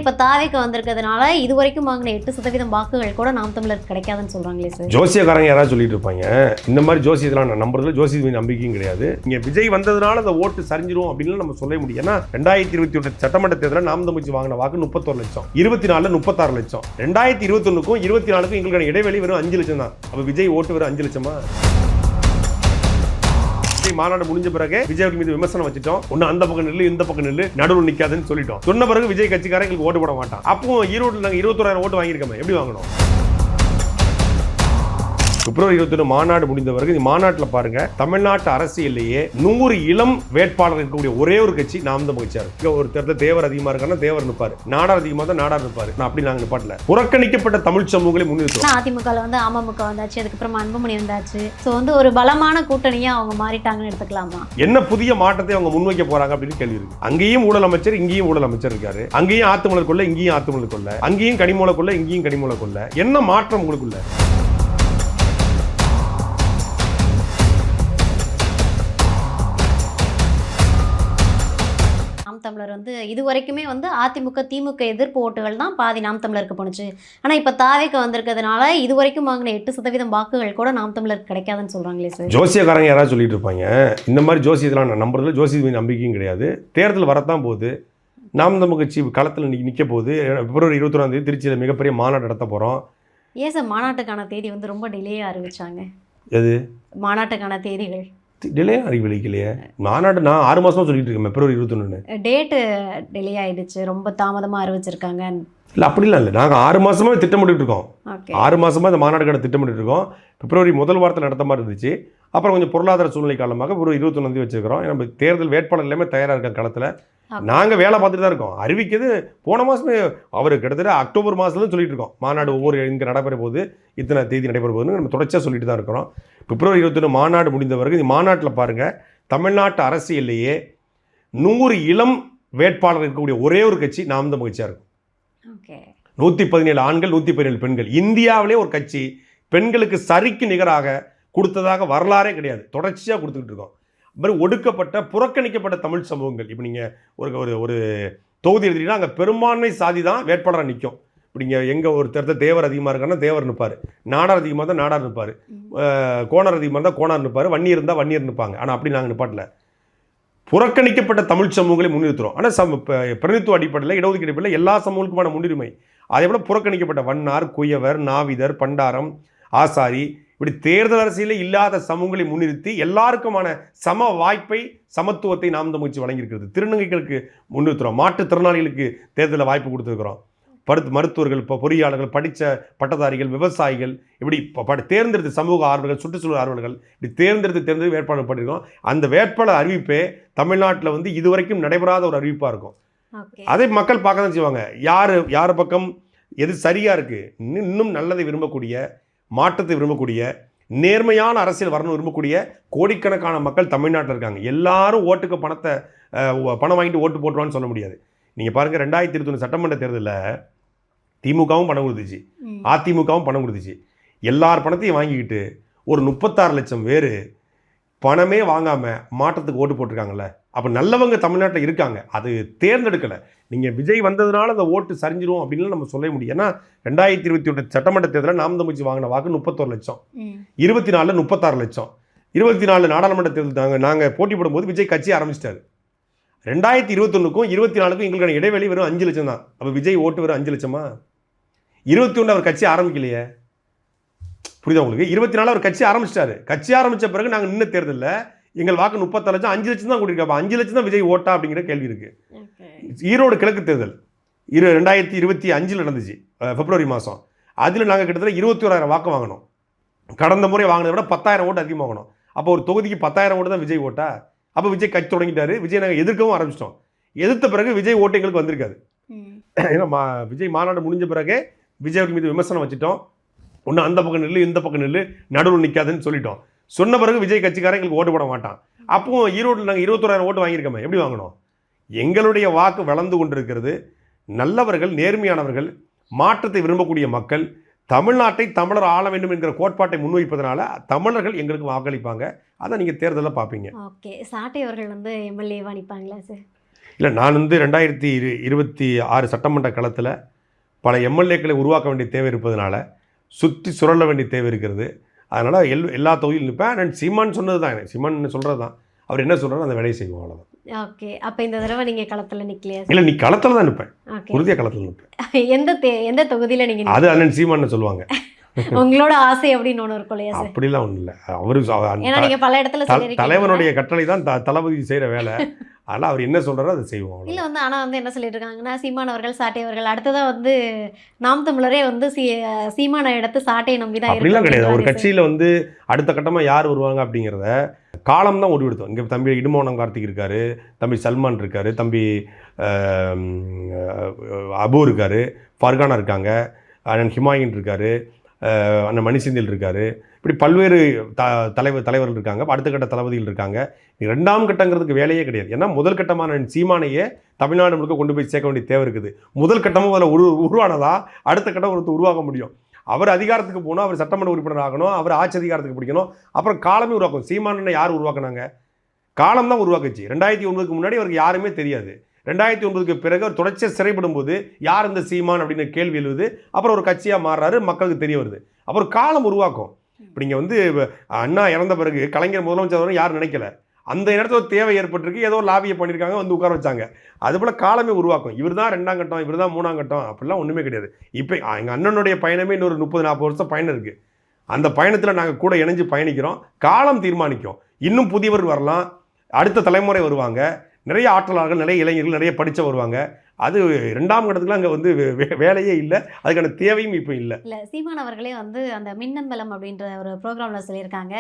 இப்போ தாவேக்கு வந்திருக்கிறதுனால இது வரைக்கும் வாங்கின 8% வாக்குகள் கூட நாம் தமிழருக்கு கிடைக்காதுன்னு சொல்கிறாங்களே சார். ஜோசியக்காரங்க யாராவது சொல்லிட்டு இருப்பாங்க. இந்த மாதிரி ஜோசியத்தெல்லாம் நான் நம்புறதுல ஜோசிய நம்பிக்கையும் கிடையாது. இங்கே விஜய் வந்ததுனால அந்த ஓட்டு சரிஞ்சிரும் அப்படின்னு நம்ம சொல்ல முடியும். ஏன்னா 2021 சட்டமன்ற தேர்தலில் நாம் தமிழ் வாங்கின வாக்கு 31 லட்சம், 24 36 லட்சம். 2021க்கும் 24க்கும் எங்களுக்கான இடைவெளி வெறும் 5 லட்சம் தான். அப்போ விஜய் ஓட்டு வெறும் 5 லட்சமா? மாநாடு முடிஞ்ச பிறகு விஜய் மீது விமர்சனம் வச்சுட்டோம். ஒன்னு அந்த பக்கம் நில்லு, இந்த பக்கம் நில்லு, நடுவில் நிக்காதுன்னு சொல்லிட்டோம். சொன்ன பிறகு விஜய் கட்சிக்காரங்க எங்களுக்கு ஓட்டு போட மாட்டான். அப்போ ஈரோடு நாங்கள் 21,000 ஓட்டு வாங்கியிருக்கோம். எப்படி வாங்கணும்? பிப்ரவரி 21 மாநாடு முடிந்த பிறகு மாநாட்டில் பாருங்க, தமிழ்நாட்டு அரசியலையே 100 இளம் வேட்பாளர் இருக்கக்கூடிய ஒரே ஒரு கட்சி நாம் தமிழ் கட்சியா இருக்கு. ஒரு தேர்தல் தேவர் அதிகமா இருக்கான்னா தேவர் நிற்பாரு, நாடார் அதிகமா தான் நாடார் நிற்பாரு. அப்படி நாங்கள் நிப்பாட்டல. புறக்கணிக்கப்பட்ட தமிழ் சமூகங்களை முன்னிறுத்தோம். அதிமுக வந்து அமமுக வந்தாச்சு, அதுக்கப்புறமா அன்புமணி வந்தாச்சு. ஸோ வந்து ஒரு பலமான கூட்டணியா அவங்க மாறிட்டாங்கன்னு எடுத்துக்கலாமா? என்ன புதிய மாற்றத்தை அவங்க முன்வைக்க போறாங்க அப்படின்னு கேள்வி இருக்கு. அங்கேயும் ஊழல் அமைச்சர், இங்கேயும் ஊழல் அமைச்சர் இருக்காரு. அங்கேயும் ஆத்துமலர் கொள்ள, இங்கேயும் ஆத்துமலர் கொள்ள, அங்கேயும் கனிமூல கொள்ள, இங்கேயும் கனிமூல கொள்ள. என்ன மாற்றம் உங்களுக்குள்ள? தமிழர் வந்து இது வரைக்குமே வந்து அதிமுக திமுக எதிர்ப்பு ஓட்டுகள் தான் பாதி நாம் தமிழருக்கு போணுச்சு. ஆனால் இப்போ தாவேக்கு வந்திருக்கிறதுனால இது வரைக்கும் வாங்கின 8% வாக்குகள் கூட நாம் தமிழருக்கு கிடைக்காதுன்னு சொல்கிறாங்களே சார். ஜோசியக்காரங்க யாராவது சொல்லிட்டு இருப்பாங்க. இந்த மாதிரி ஜோசியத்தெல்லாம் நான் நம்புறதுல ஜோசிய நம்பிக்கையும் கிடையாது. தேர்தல் வரத்தான் போகுது. நாம் தமிழ் கட்சி களத்தில் நிற்க போகுது. பிப்ரவரி 21 திருச்சியில் மிகப்பெரிய மாநாடு நடத்த போகிறோம். ஏன் சார் மாநாட்டுக்கான தேதி வந்து ரொம்ப டிலேயாக அறிவிச்சாங்க? எது மாநாட்டுக்கான தேதிகள் டிலே அறிவிக்கலையே. மாநாடு நான் 6 மாசமா சொல்லிட்டு இருக்கேன். பிப்ரவரி 21 டேட்டு டிலே ஆயிடுச்சு, ரொம்ப தாமதமாக அறிவிச்சிருக்காங்க. இல்லை அப்படிலாம் இல்லை, நாங்கள் 6 மாசமா திட்டமிட்டு இருக்கோம். 6 மாசமா இந்த மாநாடுக்கான திட்டமிட்டு இருக்கோம். பிப்ரவரி முதல் வாரத்தில் நடத்த மாதிரி இருந்துச்சு. அப்புறம் கொஞ்சம் பொருளாதார சூழ்நிலை காரணமாக பிப்ரவரி 21 வச்சிருக்கிறோம். நம்ம தேர்தல் வேட்பாளர் எல்லாமே தயாராக இருக்காங்க களத்தில். நாங்கள் வேலை பார்த்துட்டு தான் இருக்கோம். அறிவிக்கிறது போன மாதமே அவர் கிட்டத்தட்ட அக்டோபர் மாதத்துல சொல்லிட்டு இருக்கோம். மாநாடு ஒவ்வொரு இங்கே நடைபெற போது, இத்தனை தேதி நடைபெற போகுதுன்னு நம்ம தொடர்ச்சியாக சொல்லிட்டு தான் இருக்கிறோம். பிப்ரவரி 21 மாநாடு முடிந்த பிறகு இந்த மாநாட்டில் பாருங்கள், தமிழ்நாட்டு அரசியலையே 100 இளம் வேட்பாளர் இருக்கக்கூடிய ஒரே ஒரு கட்சி நாம் தமிழ் கட்சியாக இருக்கும். 117 ஆண்கள், 117 பெண்கள். இந்தியாவிலே ஒரு கட்சி பெண்களுக்கு சரிக்கு நிகராக கொடுத்ததாக வரலாறே கிடையாது. தொடர்ச்சியாக கொடுத்துக்கிட்டு இருக்கோம். மாதிரி ஒடுக்கப்பட்ட புறக்கணிக்கப்பட்ட தமிழ் சமூகங்கள். இப்போ நீங்கள் ஒரு ஒரு தொகுதி எழுதிட்டீங்கன்னா அங்கே பெரும்பான்மை சாதி தான் வேட்பாளராக நிற்கும். இப்போ நீங்கள் எங்கே ஒரு தேர்தல் தேவர் அதிகமாக இருக்கான்னா தேவர் நிற்பார், நாடார் அதிகமாக இருந்தால் நாடார் நிற்பார், கோணர் அதிகமாக இருந்தால் கோணார் நிற்பார், வன்னியர் இருந்தால் வன்னியர் நிற்பாங்க. ஆனால் அப்படி நாங்கள் நிப்பாட்டில் புறக்கணிக்கப்பட்ட தமிழ் சமூகங்களை முன்னிறுத்துறோம். ஆனால் பிரதித்துவ அடிப்படையில், இடஒதுக்கீடு அடிப்படையில் எல்லா சமூகங்களுக்குமான முன்னுரிமை. அதே போல் புறக்கணிக்கப்பட்ட வண்ணார், குயவர், நாவிதர், பண்டாரம், ஆசாரி, இப்படி தேர்தல் அரசியலில் இல்லாத சமூகங்களை முன்னிறுத்தி எல்லாருக்குமான சம வாய்ப்பை, சமத்துவத்தை நாம் தமிழ் வழங்கியிருக்கிறது. திருநங்கைகளுக்கு முன்னிறுத்துறோம். மாற்றுத்திறனாளிகளுக்கு தேர்தலில் வாய்ப்பு கொடுத்துருக்குறோம். மருத்துவர்கள், இப்போ பொறியாளர்கள், படித்த பட்டதாரிகள், விவசாயிகள், இப்படி தேர்ந்தெடுத்த சமூக ஆர்வலர்கள், சுற்றுச்சூழல் ஆர்வலர்கள், இப்படி தேர்ந்தெடுத்து வேட்பாளர் பண்ணியிருக்கோம். அந்த வேட்பாளர் அறிவிப்பே தமிழ்நாட்டில் வந்து இதுவரைக்கும் நடைபெறாத ஒரு அறிவிப்பாக இருக்கும். அதை மக்கள் பார்க்க தான் செய்வாங்க. யார் பக்கம் எது சரியாக இருக்குது, இன்னும் நல்லதை விரும்பக்கூடிய, மாற்றத்தை விரும்பக்கூடிய, நேர்மையான அரசியல் வரணும் விரும்பக்கூடிய கோடிக்கணக்கான மக்கள் தமிழ்நாட்டில் இருக்காங்க. எல்லாரும் ஓட்டுக்கு பணம் வாங்கிட்டு ஓட்டு போட்டுருவான்னு சொல்ல முடியாது. நீங்கள் பாருங்கள், 2021 சட்டமன்ற தேர்தலில் திமுகவும் பணம் கொடுத்துச்சு, அதிமுகவும் பணம் கொடுத்துச்சு. எல்லார் பணத்தையும் வாங்கிக்கிட்டு ஒரு 36 லட்சம் பேர் பணமே வாங்காமல் மாற்றத்துக்கு ஓட்டு போட்டிருக்காங்கல்ல. அப்போ நல்லவங்க தமிழ்நாட்டில் இருக்காங்க. அது தேர்ந்தெடுக்கலை. நீங்கள் விஜய் வந்ததுனால அந்த ஓட்டு சரிஞ்சிரும் அப்படின்னு நம்ம சொல்ல முடியும். ஏன்னா 2021 சட்டமன்ற தேர்தலில் நாம் தமிழ் வாங்கின வாக்கு 31 லட்சம், 24 36 லட்சம். 24 நாடாளுமன்ற தேர்தல் நாங்கள் போட்டி போடும்போது விஜய் கட்சி ஆரம்பிச்சிட்டாரு. 2021க்கும் 24க்கும் எங்களுக்கான இடைவெளி வெறும் 5 லட்சம் தான். அப்போ விஜய் ஓட்டு வெறும் 5 லட்சமா? 21 அவர் கட்சி ஆரம்பிக்கலையே. புரியுதா உங்களுக்கு? 24 அவர் கட்சி ஆரம்பிச்சிட்டாரு. கட்சி ஆரம்பித்த பிறகு நாங்கள் நின்று தேர்தலில் எங்கள் வாக்கு 36 லட்சம், 5 லட்சம் தான் கூட்டியிருக்கோம். 5 லட்சம் தான் விஜய் ஓட்டா அப்படிங்கிற கேள்வி இருக்குது. ஈரோடு கிழக்கு தேர்தல் 2025 நடந்துச்சு, பிப்ரவரி மாதம். அதில் நாங்கள் கிட்டத்தட்ட 21,000 வாக்கு வாங்கினோம். கடந்த முறை வாங்கினதை விட 10,000 ஓட்டு அதிகமாக வாங்கினோம். அப்போ ஒரு தொகுதிக்கு 10,000 ஓட்டு தான் விஜய் ஓட்டா. அப்போ விஜய் கட்சி தொடங்கிட்டாரு. விஜய் நாங்கள் எதிர்க்கவும் ஆரம்பிச்சிட்டோம். எதிர்த்த பிறகு விஜய் ஓட்டு எங்களுக்கு வந்திருக்காது. ஏன்னா விஜய் மாநாடு முடிஞ்ச பிறகு விஜய் மீது விமர்சனம் வச்சுட்டோம். ஒன்று அந்த பக்கம் நில்லு, இந்த பக்கம் நில்லு, நடுவில் நிற்காதுன்னு சொல்லிட்டோம். சொன்ன பிறகு விஜய் கட்சிக்காரன் எங்களுக்கு ஓட்டு போட மாட்டான். அப்போ ஈரோட்டில் நாங்கள் 21,000 ஓட்டு வாங்கியிருக்கோமே. எப்படி வாங்கணும்? எங்களுடைய வாக்கு வளர்ந்து கொண்டிருக்கிறது. நல்லவர்கள், நேர்மையானவர்கள், மாற்றத்தை விரும்பக்கூடிய மக்கள், தமிழ்நாட்டை தமிழர் ஆள வேண்டும் என்கிற கோட்பாட்டை முன்வைப்பதனால தமிழர்கள் எங்களுக்கு வாக்களிப்பாங்க. அதை நீங்கள் தேர்தலில் பார்ப்பீங்க. ஓகே, சாட்டை அவர்கள் வந்து எம்எல்ஏவாக நிற்பாங்களா சார்? இல்லை, நான் வந்து 2026 சட்டமன்ற களத்தில் பல எம்எல்ஏக்களை உருவாக்க வேண்டிய தேவை இருப்பதனால சுற்றி சுழல வேண்டிய தேவை இருக்கிறது. அதனால் எல்லா தொகுதியிலும் நிற்பேன். நான் சீமான் சொன்னது தான், சீமான் சொல்கிறது தான், அவர் என்ன சொல்கிறாரோ அந்த வேலையை செய்வோம், அவ்வளோதான். ஓகே. அப்போ இந்த தடவை நீங்கள் களத்தில் நிற்கலையா? இல்லை, நீ களத்தில் தான் நிற்பேன், ஓகே. உறுதியாக களத்தில் நிற்பேன். எந்த தொகுதியில் நீங்கள்? அது அண்ணன் சீமான்னு சொல்லுவாங்க. உங்களோட ஆசை அப்படின்னு ஒன்று இருக்கும் இல்லையா சார்? அப்படிலாம் ஒன்றும் இல்லை. அவரு ஏன்னா நீங்கள் பல இடத்துல சொல்லியிருக்கீங்க. தலைவனுடைய கட்டளை தான் தளபதி செய்கிற வேலை. அதனால் அவர் என்ன சொல்கிறாரோ அதை செய்வோம். இல்லை வந்து ஆனால் வந்து என்ன சொல்லிட்டு இருக்காங்கன்னா, சீமான் அவர்கள் சாட்டை அவர்கள் அடுத்ததாக வந்து நாம் தமிழரே வந்து சீமான எடுத்து சாட்டையை நம்பி தான் அப்படிலாம் கிடையாது. ஒரு கட்சியில் வந்து அடுத்த கட்டமாக யார் வருவாங்க அப்படிங்கிறத காலம் தான் முடிவெடுத்தோம். இங்கே தம்பி இடுமோனம் கார்த்திக் இருக்கார், தம்பி சல்மான் இருக்கார், தம்பி அபு இருக்கார், ஃபர்கானா இருக்காங்க, அண்ணன் ஹிமாயின் இருக்கார், அண்ணன் மணிசிந்தில் இருக்கார். இப்படி பல்வேறு தலைவர்கள் இருக்காங்க, அடுத்த கட்ட தளபதிகள் இருக்காங்க. ரெண்டாம் கட்டங்கிறதுக்கு வேலையே கிடையாது. ஏன்னா முதல் கட்டமான சீமானையே தமிழ்நாடு முழுக்க கொண்டு போய் சேர்க்க வேண்டிய தேவை இருக்குது. முதல் கட்டமும் அதில் உருவானதா அடுத்த கட்டம் ஒருத்தர் உருவாக்க முடியும். அவர் அதிகாரத்துக்கு போகணும், அவர் சட்டமன்ற உறுப்பினர் ஆகணும், அவர் ஆட்சி அதிகாரத்துக்கு பிடிக்கணும், அப்புறம் காலமே உருவாக்கும். சீமானை யார் உருவாக்குனாங்க? காலம் தான் உருவாக்குச்சு. 2009க்கு முன்னாடி அவருக்கு யாருமே தெரியாது. 2009க்கு பிறகு அவர் தொடர்ச்சியாக சிறைப்படும் போது யார் இந்த சீமான் அப்படின்னு கேள்வி எழுது. அப்புறம் ஒரு கட்சியாக மாறுறாரு, மக்களுக்கு தெரிய வருது. அப்புறம் காலம் உருவாக்கும். இப்போ நீங்கள் வந்து அண்ணா இறந்த பிறகு கலைஞர் முதலமைச்சர் யாரும் நினைக்கல. அந்த இடத்துல ஒரு தேவை ஏற்பட்டிருக்கு, ஏதோ லாபியை பண்ணியிருக்காங்க, வந்து உட்கார வச்சாங்க. அதுபோல் காலமே உருவாக்கும். இவர் தான் 2ஆம் கட்டம், இவர் தான் 3ஆம் கட்டம், அப்படிலாம் ஒன்றுமே கிடையாது. இப்போ எங்கள் அண்ணனுடைய பயணமே இன்னொரு 30-40 வருஷம் பயணம் இருக்குது. அந்த பயணத்தில் நாங்கள் கூட இணைஞ்சு பயணிக்கிறோம். காலம் தீர்மானிக்கும். இன்னும் புதியவர் வரலாம், அடுத்த தலைமுறை வருவாங்க, நிறைய ஆற்றலாளர்கள், நிறைய இளைஞர்கள், நிறைய படித்த வருவாங்க. அது 2ஆம் கட்டத்துக்குலாம் அங்கே வந்து வேலையே இல்லை, அதுக்கான தேவையும் இப்போ இல்லை. இல்லை, சீமான் அவர்களே வந்து அந்த மின்னம்பலம் அப்படின்ற ஒரு ப்ரோக்ராமில் சொல்லியிருக்காங்க,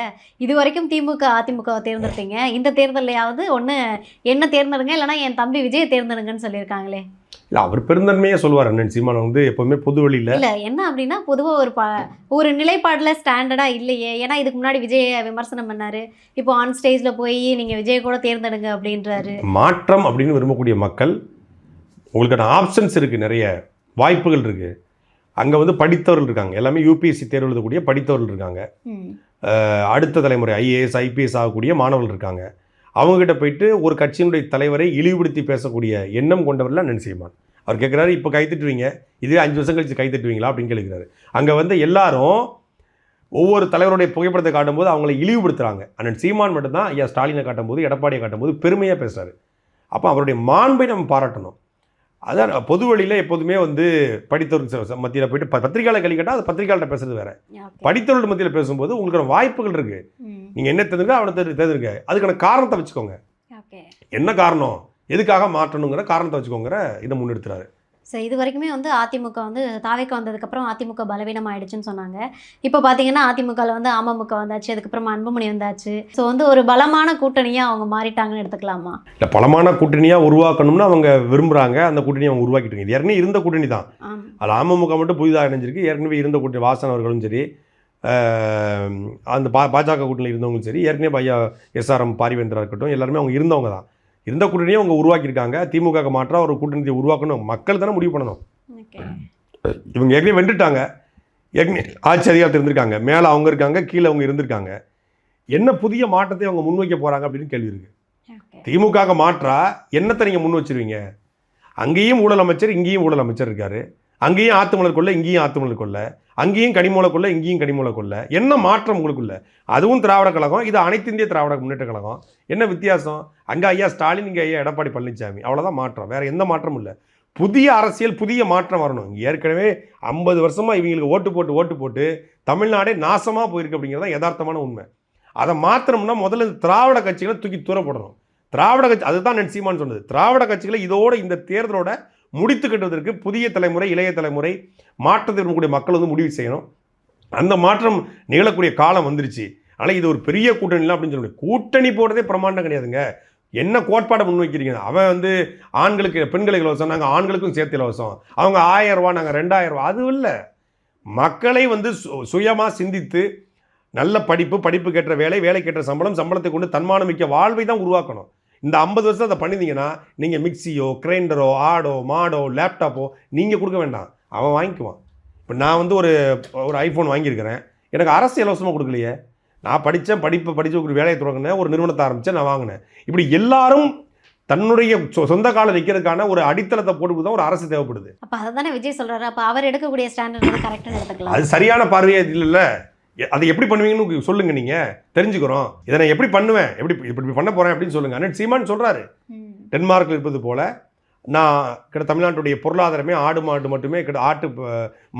இது வரைக்கும் திமுக அதிமுகவை தேர்ந்தெடுத்தீங்க, இந்த தேர்தலையாவது ஒன்று என்ன தேர்ந்தெடுங்க, இல்லைனா என் தம்பி விஜயை தேர்ந்தெடுங்கன்னு சொல்லியிருக்காங்களே. இல்லை, அவர் பெருந்தன்மையே சொல்லுவார் அண்ணன் சீமான் வந்து எப்போவுமே பொது வழியில். இல்லை என்ன அப்படின்னா பொதுவாக ஒரு நிலைப்பாடில் ஸ்டாண்டர்டாக இல்லையே. ஏன்னா இதுக்கு முன்னாடி விஜயை விமர்சனம் பண்ணார், இப்போ ஆன் ஸ்டேஜில் போய் நீங்கள் விஜயை கூட தேர்ந்தெடுங்க அப்படின்றாரு. மாற்றம் அப்படின்னு விரும்பக்கூடிய மக்கள், உங்களுக்கான ஆப்ஷன்ஸ் இருக்குது, நிறைய வாய்ப்புகள் இருக்குது. அங்கே வந்து படித்தவர்கள் இருக்காங்க, எல்லாமே யூபிஎஸ்சி தேர்வு எழுதக்கூடிய படித்தவர்கள் இருக்காங்க. அடுத்த தலைமுறை ஐஏஎஸ் ஐபிஎஸ் ஆகக்கூடிய மாணவர்கள் இருக்காங்க. அவங்ககிட்ட போயிட்டு ஒரு கட்சியினுடைய தலைவரை இழிவுபடுத்தி பேசக்கூடிய எண்ணம் கொண்டவர்களாக நினைச்சிருப்பான். அவர் கேட்குறாரு, இப்போ கைத்தட்டுவீங்க, இதுவே 5 வருஷம் கழிச்சு கைத்தட்டுவீங்களா அப்படின்னு கேட்குறாரு. அங்கே வந்து எல்லாரும் ஒவ்வொரு தலைவருடைய புகைப்படத்தை காட்டும்போது அவங்கள இழிவுபடுத்துகிறாங்க. அண்ணன் சீமான் மட்டும்தான் ஐயா ஸ்டாலினை காட்டும்போது, எடப்பாடியை காட்டும்போது பெருமையாக பேசுகிறாரு. அப்போ அவருடைய மாண்பை நம்ம பாராட்டணும். அதான் பொது வழியில் எப்போதுமே வந்து படித்தவர்கள் மத்தியில் போயிட்டு பத்திரிகையாளர் கேள்வி கேட்டால் அது பத்திரிகையாளர்கிட்ட பேசுறது வேறு. படித்தவர்கள் மத்தியில் பேசும்போது உங்களுக்கான வாய்ப்புகள் இருக்குது. நீங்கள் என்ன தேர்ந்தெடுக்க அவனை தேர்ந்தெடுக்க, அதுக்கான காரணத்தை வச்சுக்கோங்க. என்ன காரணம், எதுக்காக மாற்றணுங்கிற காரணத்தை வச்சுக்கோங்கிற இதை முன்னெடுத்துறாரு. ஸோ இது வரைக்குமே வந்து அதிமுக வந்து தாவேக்கு வந்ததுக்கப்புறம் அதிமுக பலவீனம் ஆயிடுச்சுன்னு சொன்னாங்க. இப்போ பார்த்தீங்கன்னா அதிமுகவில் வந்து அமமுக வந்தாச்சு, அதுக்கப்புறமா அன்புமணி வந்தாச்சு. ஸோ வந்து ஒரு பலமான கூட்டணியாக அவங்க மாறிட்டாங்கன்னு எடுத்துக்கலாமா? இல்லை, பலமான கூட்டணியாக உருவாக்கணும்னு அவங்க விரும்புகிறாங்க. அந்த கூட்டணியை அவங்க உருவாக்கிட்டு இது ஏற்கனவே இருந்த கூட்டணி தான். அது அமமுக மட்டும் புதிதாக இணைஞ்சிருக்கு. ஏற்கனவே இருந்த கூட்டணி வாசன் அவர்களும் சரி, அந்த பாஜக கூட்டணியில் இருந்தவங்களும் சரி, ஏற்கனவே ஐயா எஸ்ஆர்எம் பாரிவேந்தரா இருக்கட்டும், எல்லாருமே அவங்க இருந்தவங்க தான். இருந்த கூட்டணியை அவங்க உருவாக்கியிருக்காங்க. திமுக மாற்ற ஒரு கூட்டணியை உருவாக்கணும், மக்கள் தானே முடிவு பண்ணணும். இவங்க ஏற்கனவே வென்றுட்டாங்க, ஏற்கனவே ஆட்சி அதிகாரத்தில் இருந்திருக்காங்க, மேலே அவங்க இருக்காங்க, கீழே அவங்க இருந்திருக்காங்க. என்ன புதிய மாற்றத்தை அவங்க முன்வைக்க போகிறாங்க அப்படின்னு கேள்வி இருக்குது. திமுக மாற்றா என்னத்தை நீங்கள் முன் வச்சிருவீங்க? அங்கேயும் ஊழல் அமைச்சர், இங்கேயும் ஊழல் அமைச்சர் இருக்கார். அங்கேயும் ஆத்துமலர் கொள்ள, இங்கேயும் ஆத்துமலர் கொள்ள, அங்கேயும் கனிமூல கொள்ள, இங்கேயும் கனிமூல கொள்ள. என்ன மாற்றம் உங்களுக்குள்ள? அதுவும் திராவிட கழகம், இது அனைத்து இந்திய திராவிட முன்னேற்ற கழகம். என்ன வித்தியாசம்? அங்கே ஐயா ஸ்டாலின், இங்கே ஐயா எடப்பாடி பழனிசாமி, அவ்வளோதான் மாற்றம், வேறு எந்த மாற்றமும் இல்லை. புதிய அரசியல், புதிய மாற்றம் வரணும். ஏற்கனவே 50 வருஷமாக இவங்களுக்கு ஓட்டு போட்டு தமிழ்நாடே நாசமாக போயிருக்கு அப்படிங்கிறதான் யதார்த்தமான உண்மை. அதை மாற்றணும்னா முதல்ல திராவிட கட்சிகளை தூக்கி தூரப்படணும். திராவிட கட்சி, அதுதான் நான் சீமான் சொன்னது, திராவிட கட்சிகளை இதோட இந்த தேர்தலோட முடித்து கட்டுவதற்கு புதிய தலைமுறை, இளைய தலைமுறை, மாற்றத்தை விரும்பக்கூடிய மக்கள் வந்து முடிவு செய்யணும். அந்த மாற்றம் நிகழக்கூடிய காலம் வந்துருச்சு. ஆனால் இது ஒரு பெரிய கூட்டணிலாம் அப்படின்னு சொல்ல முடியாது. கூட்டணி போடுறதே பிரமாண்டம் கிடையாதுங்க. என்ன கோட்பாடை முன்வைக்கிறீங்க? அவன் வந்து ஆண்களுக்கு பெண்களுக்கு இலவசம், நாங்கள் ஆண்களுக்கும் சேர்த்து இலவசம், அவங்க 1000 ரூபா, நாங்கள் 2000 ரூபா, அது இல்லை. மக்களை வந்து சுயமாக சிந்தித்து நல்ல படிப்புக்கு ஏற்ற வேலை, வேலைக்கு ஏற்ற சம்பளம், சம்பளத்தை கொண்டு தன்மானமிக்க வாழ்வை தான் உருவாக்கணும். இந்த 50 வருஷம் அதை பண்ணியிருந்தீங்கன்னா நீங்கள் மிக்சியோ, கிரைண்டரோ, ஆடோ, மாடோ, லேப்டாப்போ நீங்கள் கொடுக்க வேண்டாம், அவன் வாங்கிக்குவான். இப்போ நான் வந்து ஒரு ஐஃபோன் வாங்கியிருக்கிறேன், எனக்கு அரசு இலவசமாக கொடுக்கலையே. நான் படித்து ஒரு வேலையை தொடங்கினேன், ஒரு நிறுவனத்தை ஆரம்பித்தேன், நான் வாங்கினேன். இப்படி எல்லாரும் தன்னுடைய சொந்த கால வைக்கிறதுக்கான ஒரு அடித்தளத்தை போட்டு தான் ஒரு அரசு தேவைப்படுது. அப்ப அததானே விஜய் சொல்றாரு. அப்ப அவர் எடுக்கக்கூடிய ஸ்டாண்டர்ட் வந்து கரெக்ட்னு எடுத்துக்கலாம். அது சரியான பார்வையே இல்லைல்ல. அதை எப்படி பண்ணுவீங்கன்னு சொல்லுங்க, நீங்க தெரிஞ்சுக்கிறோம். இதை நான் எப்படி பண்ணுவேன், எப்படி பண்ண போறேன் அப்படின்னு சொல்லுங்க. அண்ணன் சீமான் சொல்றாரு, டென்மார்க்கில் இருப்பது போல நான் தமிழ்நாட்டுடைய பொருளாதாரமே ஆடு மாடு மட்டுமே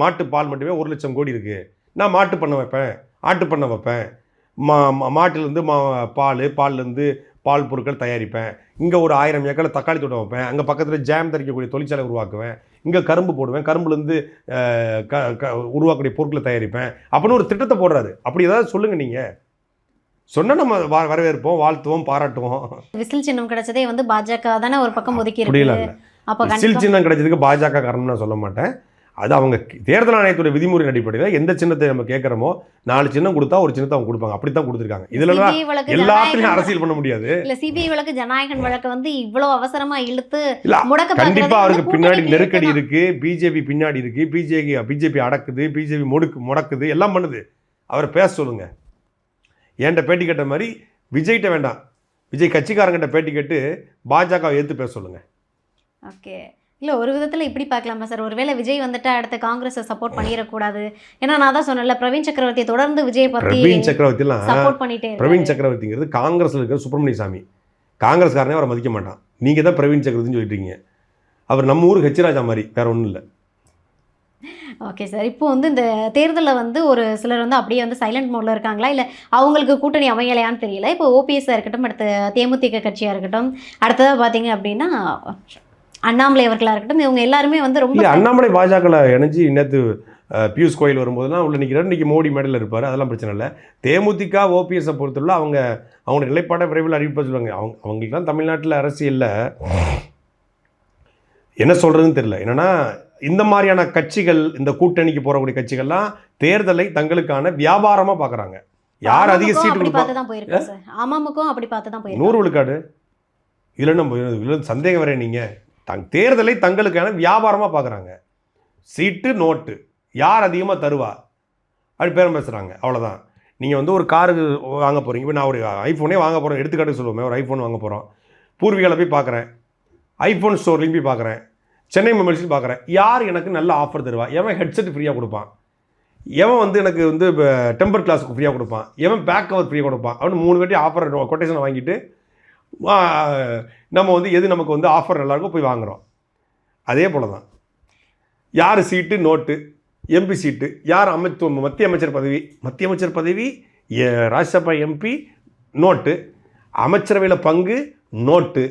மாட்டு பால் மட்டுமே 1 லட்சம் கோடி இருக்கு. நான் மாட்டு பண்ண வைப்பேன், ஆட்டு பண்ண வைப்பேன், மாட்டிலேருந்து பால்லேருந்து பால் பொருட்கள் தயாரிப்பேன், இங்கே ஒரு 1000 ஏக்கரில் தக்காளி தோட்டம் வைப்பேன், அங்கே பக்கத்தில் ஜாம் தயாரிக்கக்கூடிய தொழிற்சாலை உருவாக்குவேன், இங்கே கரும்பு போடுவேன், கரும்புலேருந்து உருவாக்கக்கூடிய பொருட்களை தயாரிப்பேன் அப்படின்னு ஒரு திட்டத்தை போடுறாரு. அப்படி ஏதாவது சொல்லுங்கள், நீங்கள் சொன்னால் நம்ம வரவேற்போம், வாழ்த்துவோம், பாராட்டுவோம். விசில் சின்னம் கிடைச்சதே வந்து பாஜக தானே ஒரு பக்கம் ஒதுக்கி இருக்கு. விசில் சின்னம் கிடைச்சதுக்கு பாஜக காரணம் நான் சொல்ல மாட்டேன். அது அவங்க தேர்தல் ஆணையத்துடைய விதிமுறையின் அடிப்படையில் எந்த சின்னத்தை நம்ம கேட்குறோமோ 4 சின்னம் கொடுத்தா ஒரு சின்னத்தை அவங்க கொடுப்பாங்க. அப்படி தான் கொடுத்துருக்காங்க. இதுலலாம் எல்லாத்தையும் அரசியல் பண்ண முடியாது. இல்ல சிபிஐ வழக்கு ஜனநாயகன் வழக்கு வந்து இவ்வளவு அவசரமா இழுத்து கண்டிப்பா அவருக்கு பின்னாடி நெருக்கடி இருக்கு, பிஜேபி பின்னாடி இருக்கு, பிஜேபி அடக்குது, பிஜேபி முடக்குது, எல்லாம் பண்ணுது. அவரை பேச சொல்லுங்க. ஏன்ட்ட பேட்டி கேட்ட மாதிரி விஜய்கிட்ட வேண்டாம், விஜய் கட்சிக்காரங்கிட்ட பேட்டி கேட்டு பாஜகவை எடுத்து பேச சொல்லுங்க. ஓகே, இல்லை ஒரு விதத்தில் இப்படி பார்க்கலாமா சார், ஒருவேளை விஜய் வந்துட்டு அடுத்த காங்கிரஸை சப்போர்ட் பண்ணிடக்கூடாது. ஏன்னா நான் தான் சொன்னேன்ல, பிரவீன் சக்கரவர்த்தி தொடர்ந்து விஜய் பற்றி சப்போர்ட் பண்ணிட்டே. பிரவீன் சக்கரவர்த்திங்கிறது காங்கிரஸில் இருக்கிற சுப்பிரமணிய சாமி, காங்கிரஸ்காரனே அவரை மதிக்க மாட்டான். நீங்கள் தான் பிரவீன் சக்கரவர்த்தின்னு சொல்லிட்டீங்க. அவர் நம்ம ஊருக்கு ஹெச்ராஜா மாதிரி, வேற ஒன்றும் இல்லை. ஓகே சார், இப்போ வந்து இந்த தேர்தலில் வந்து ஒரு சிலர் வந்து அப்படியே வந்து சைலண்ட் மோடில் இருக்காங்களா, இல்லை அவங்களுக்கு கூட்டணி அமையலையான்னு தெரியல. இப்போ ஓபிஎஸ்ஸாக இருக்கட்டும், அடுத்த தேமுதிக கட்சியாக இருக்கட்டும், அடுத்ததாக பார்த்தீங்க அப்படின்னா அண்ணாமலை அவர்களாக இருக்கட்டும், இவங்க எல்லாருமே வந்து ரொம்ப அண்ணாமலை பாஜகவில் இணைஞ்சு நேற்று பியூஷ் கோயில் வரும்போதுலாம் உள்ள நிற்கிறார். இன்றைக்கி மோடி மேடையில் இருப்பார், அதெல்லாம் பிரச்சனை இல்லை. தேமுதிக ஓபிஎஸ்ஸை பொறுத்தவரை அவங்களோட நிலைப்பாட்டை விரைவில் அறிவிப்ப சொல்லுவாங்க. அவங்களுக்குலாம் தமிழ்நாட்டில் அரசியலில் என்ன சொல்கிறதுன்னு தெரியல. என்னென்னா இந்த மாதிரியான கட்சிகள், இந்த கூட்டணிக்கு போகக்கூடிய கட்சிகள்லாம் தேர்தலை தங்களுக்கான வியாபாரமாக பார்க்குறாங்க. யார் அதிக சீட்டு கொடுப்பாங்க, அமமுகவும் அப்படி பார்த்து தான் போயிருக்காங்க. 100 விழுக்காடு. இதில் நம்ம சந்தேகம் வரேன், நீங்கள் தேர்தலை தங்களுக்கான வியாபாரமாக பார்க்குறாங்க. சீட்டு நோட்டு யார் அதிகமாக தருவா அப்படி பேரம் பேசுகிறாங்க, அவ்வளோதான். நீங்கள் வந்து ஒரு காரு வாங்க போகிறீங்க. இப்போ நான் ஒரு ஐஃபோனே வாங்க போகிறேன், எடுத்துக்காட்டு சொல்லுவோமே, ஒரு ஐஃபோன் வாங்க போகிறோம். பூர்வீகாவில் போய் பார்க்குறேன், ஐஃபோன் ஸ்டோர்லையும் போய் பார்க்குறேன், சென்னை மொபைல்ஸ்லையும் பார்க்குறேன். யார் எனக்கு நல்ல ஆஃபர் தருவா? எவன் ஹெட்செட் ஃப்ரீயாக கொடுப்பான், எவன் வந்து எனக்கு வந்து டெம்பர் கிளாஸுக்கு ஃப்ரீயாக கொடுப்பான், எவன் பேக் கவர் ஃப்ரீயாக கொடுப்பான் அப்படின்னு 3 பேட்டி ஆஃபர் கொட்டேஷனை வாங்கிட்டு நம்ம வந்து எது நமக்கு வந்து ஆஃபர் நல்லாயிருக்கும் போய் வாங்குகிறோம். அதே போல் தான் யார் சீட்டு நோட்டு, எம்பி சீட்டு, யார் மத்திய அமைச்சர் பதவி ராஜ்யசபா எம்பி நோட்டு, அமைச்சரவையில் பங்கு நோட்டு.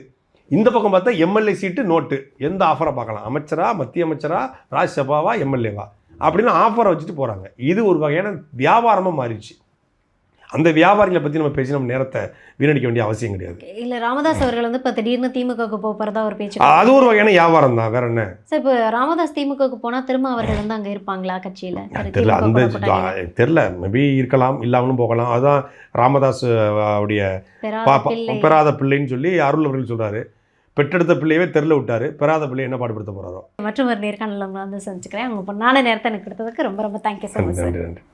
இந்த பக்கம் பார்த்தா எம்எல்ஏ சீட்டு நோட்டு. எந்த ஆஃபரை பார்க்கலாம், அமைச்சரா, மத்திய அமைச்சரா, ராஜ்யசபாவா, எம்எல்ஏவா அப்படின்னு ஆஃபரை வச்சுட்டு போகிறாங்க. இது ஒரு வகையான வியாபாரமாக மாறிடுச்சு. அந்த வியாபாரிகளை பற்றி நம்ம பேசி நம்ம நேரத்தை வீணடிக்க வேண்டிய அவசியம் கிடையாது. இல்லை ராமதாஸ் அவர்கள் வந்து இப்போ திடீர்னு திமுகவுக்கு போகிறதா ஒரு பேச்சு, அது ஒரு வகையான வியாபாரம் தான், வேற என்ன சார். இப்போ ராமதாஸ் திமுகவுக்கு போனால் திரும்ப அவர்கள் வந்து அங்கே இருப்பாங்களா கட்சியில்? தெரியல, அந்த தெரியல, மேபி இருக்கலாம், இல்லாமலும் போகலாம். அதுதான் ராமதாஸ் உடைய பெறாத பிள்ளைன்னு சொல்லி அருள் அவர்கள் சொல்கிறாரு. பெற்றெடுத்த பிள்ளையவே தெருல விட்டாரு, பெறாத பிள்ளை என்ன பாடுபடுத்த போகிறாரோ. மற்றும் ஒரு நேர்காணல் வந்து சந்திச்சுக்கிறேன். அவங்க பொண்ணான நேரத்தை எனக்கு கொடுத்ததுக்கு ரொம்ப ரொம்ப தேங்க்யூ ஸோ மச். நன்றி.